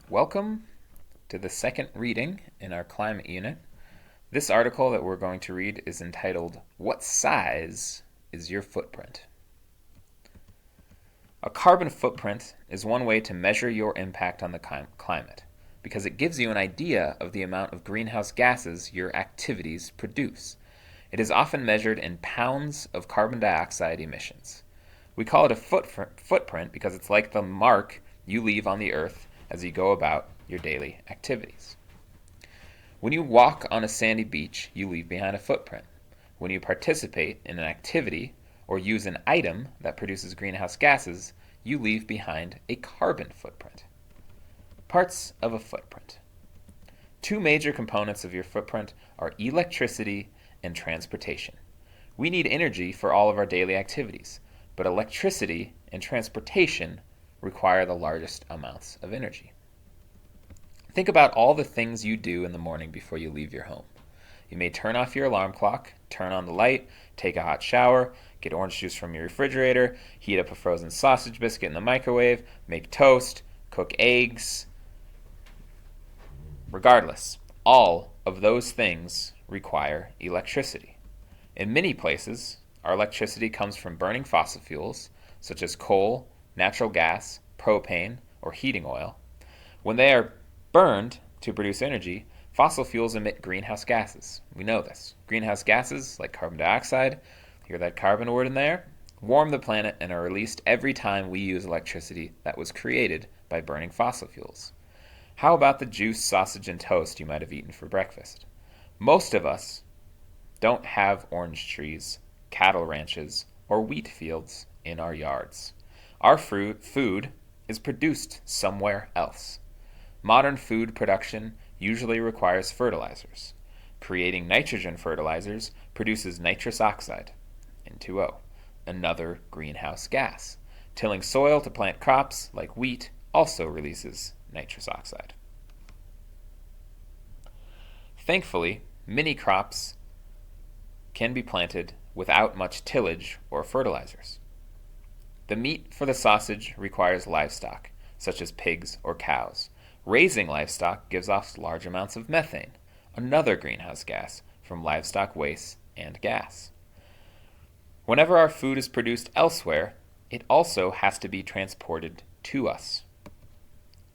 Welcome to the second reading in our climate unit. This article that we're going to read is entitled, "What Size is Your Footprint?" A carbon footprint is one way to measure your impact on the climate because it gives you an idea of the amount of greenhouse gases your activities produce. It is often measured in pounds of carbon dioxide emissions. We call it a footprint because it's like the mark you leave on the earth as you go about your daily activities. When you walk on a sandy beach, you leave behind a footprint. When you participate in an activity or use an item that produces greenhouse gases, you leave behind a carbon footprint. Parts of a footprint. Two major components of your footprint are electricity and transportation. We need energy for all of our daily activities, but electricity and transportation require the largest amounts of energy. Think about all the things you do in the morning before you leave your home. You may turn off your alarm clock, turn on the light, take a hot shower, get orange juice from your refrigerator, heat up a frozen sausage biscuit in the microwave, make toast, cook eggs. Regardless, all of those things require electricity. In many places, our electricity comes from burning fossil fuels, such as coal, natural gas, propane, or heating oil. When they are burned to produce energy, fossil fuels emit greenhouse gases. We know this. Greenhouse gases, like carbon dioxide, hear that carbon word in there, warm the planet and are released every time we use electricity that was created by burning fossil fuels. How about the juice, sausage, and toast you might have eaten for breakfast? Most of us don't have orange trees, cattle ranches, or wheat fields in our yards. Our food is produced somewhere else. Modern food production usually requires fertilizers. Creating nitrogen fertilizers produces nitrous oxide, N2O, another greenhouse gas. Tilling soil to plant crops like wheat also releases nitrous oxide. Thankfully, many crops can be planted without much tillage or fertilizers. The meat for the sausage requires livestock, such as pigs or cows. Raising livestock gives off large amounts of methane, another greenhouse gas from livestock waste and gas. Whenever our food is produced elsewhere, it also has to be transported to us.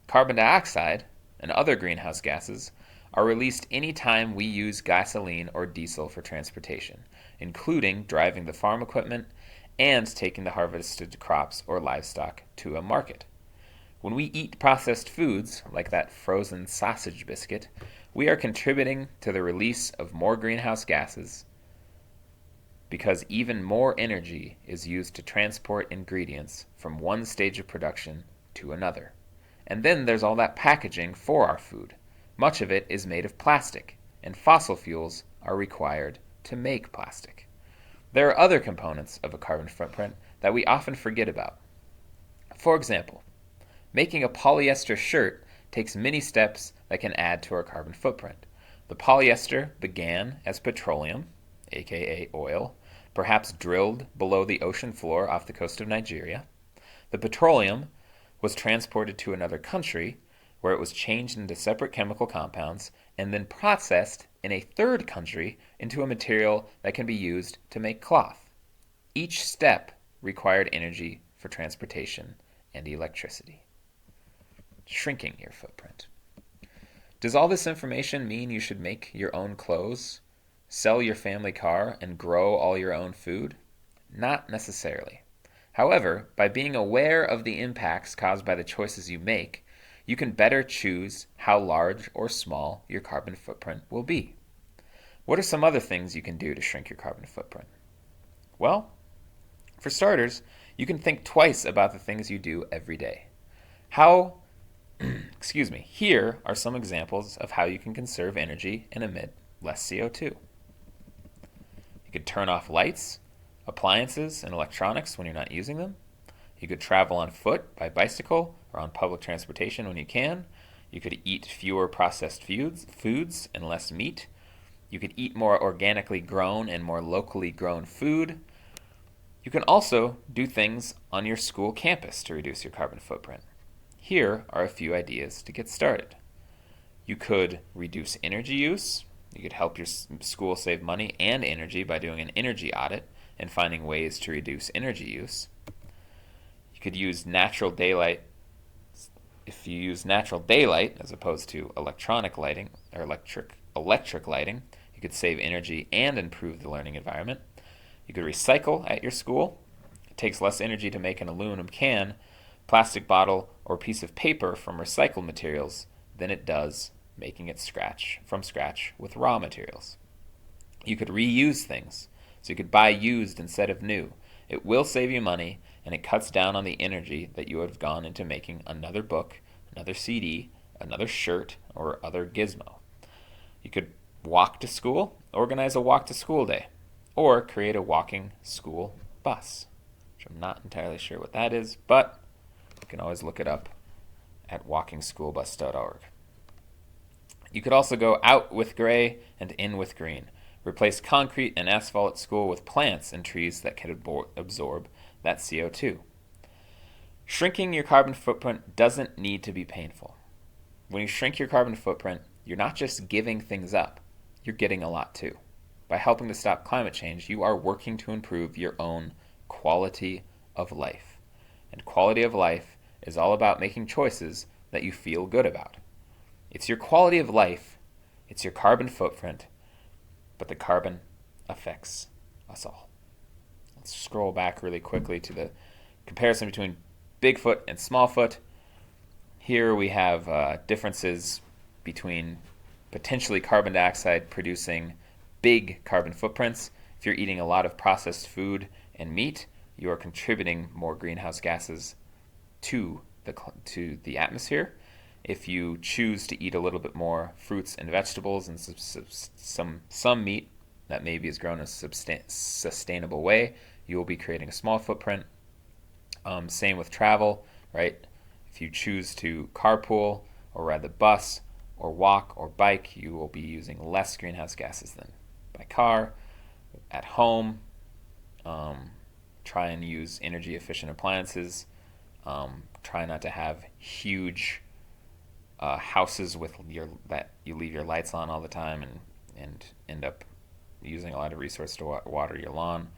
Carbon dioxide and other greenhouse gases are released any time we use gasoline or diesel for transportation, including driving the farm equipment and taking the harvested crops or livestock to a market. When we eat processed foods, like that frozen sausage biscuit, we are contributing to the release of more greenhouse gases because even more energy is used to transport ingredients from one stage of production to another. And then there's all that packaging for our food. Much of it is made of plastic, and fossil fuels are required to make plastic. There are other components of a carbon footprint that we often forget about. For example, making a polyester shirt takes many steps that can add to our carbon footprint. The polyester began as petroleum, aka oil, perhaps drilled below the ocean floor off the coast of Nigeria. The petroleum was transported to another country where it was changed into separate chemical compounds and then processed in a third country into a material that can be used to make cloth. Each step required energy for transportation and electricity. Shrinking your footprint. Does all this information mean you should make your own clothes, sell your family car, and grow all your own food? Not necessarily. However, by being aware of the impacts caused by the choices you make, you can better choose how large or small your carbon footprint will be. What are some other things you can do to shrink your carbon footprint? Well, for starters, you can think twice about the things you do every day. Here are some examples of how you can conserve energy and emit less CO2. You could turn off lights, appliances, and electronics when you're not using them. You could travel on foot, by bicycle, or on public transportation when you can. You could eat fewer processed foods and less meat. You could eat more organically grown and more locally grown food. You can also do things on your school campus to reduce your carbon footprint. Here are a few ideas to get started. You could reduce energy use. You could help your school save money and energy by doing an energy audit and finding ways to reduce energy use. You could use natural daylight. If you use natural daylight as opposed to electronic lighting or electric lighting, you could save energy and improve the learning environment. You could recycle at your school. It takes less energy to make an aluminum can, plastic bottle, or piece of paper from recycled materials than it does making it from scratch with raw materials. You could reuse things, so you could buy used instead of new. It will save you money, and it cuts down on the energy that you have gone into making another book, another CD, another shirt, or other gizmo. You could walk to school, organize a walk to school day, or create a walking school bus, which I'm not entirely sure what that is, but you can always look it up at walkingschoolbus.org. You could also go out with gray and in with green. Replace concrete and asphalt at school with plants and trees that can absorb that CO2. Shrinking your carbon footprint doesn't need to be painful. When you shrink your carbon footprint, you're not just giving things up, you're getting a lot too. By helping to stop climate change, you are working to improve your own quality of life. And quality of life is all about making choices that you feel good about. It's your quality of life, it's your carbon footprint, but the carbon affects us all. Let's scroll back really quickly to the comparison between Bigfoot and Smallfoot. Here we have differences between potentially carbon dioxide producing big carbon footprints. If you're eating a lot of processed food and meat, you are contributing more greenhouse gases to the atmosphere. If you choose to eat a little bit more fruits and vegetables and some meat that maybe is grown in a sustainable way, you will be creating a small footprint. Same with travel, right? If you choose to carpool or ride the bus or walk or bike, you will be using less greenhouse gases than by car. At home, try and use energy efficient appliances. Try not to have huge houses that you leave your lights on all the time and end up using a lot of resources to water your lawn.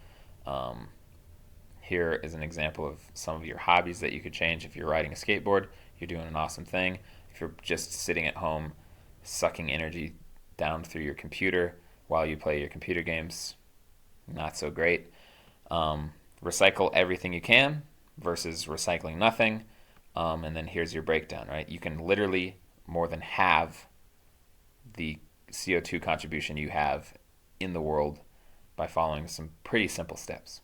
Here is an example of some of your hobbies that you could change. If you're riding a skateboard, you're doing an awesome thing. If you're just sitting at home sucking energy down through your computer while you play your computer games, not so great. Recycle everything you can versus recycling nothing. And then here's your breakdown, right? You can literally more than halve the CO2 contribution you have in the world by following some pretty simple steps.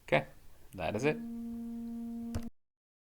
Okay, that is it.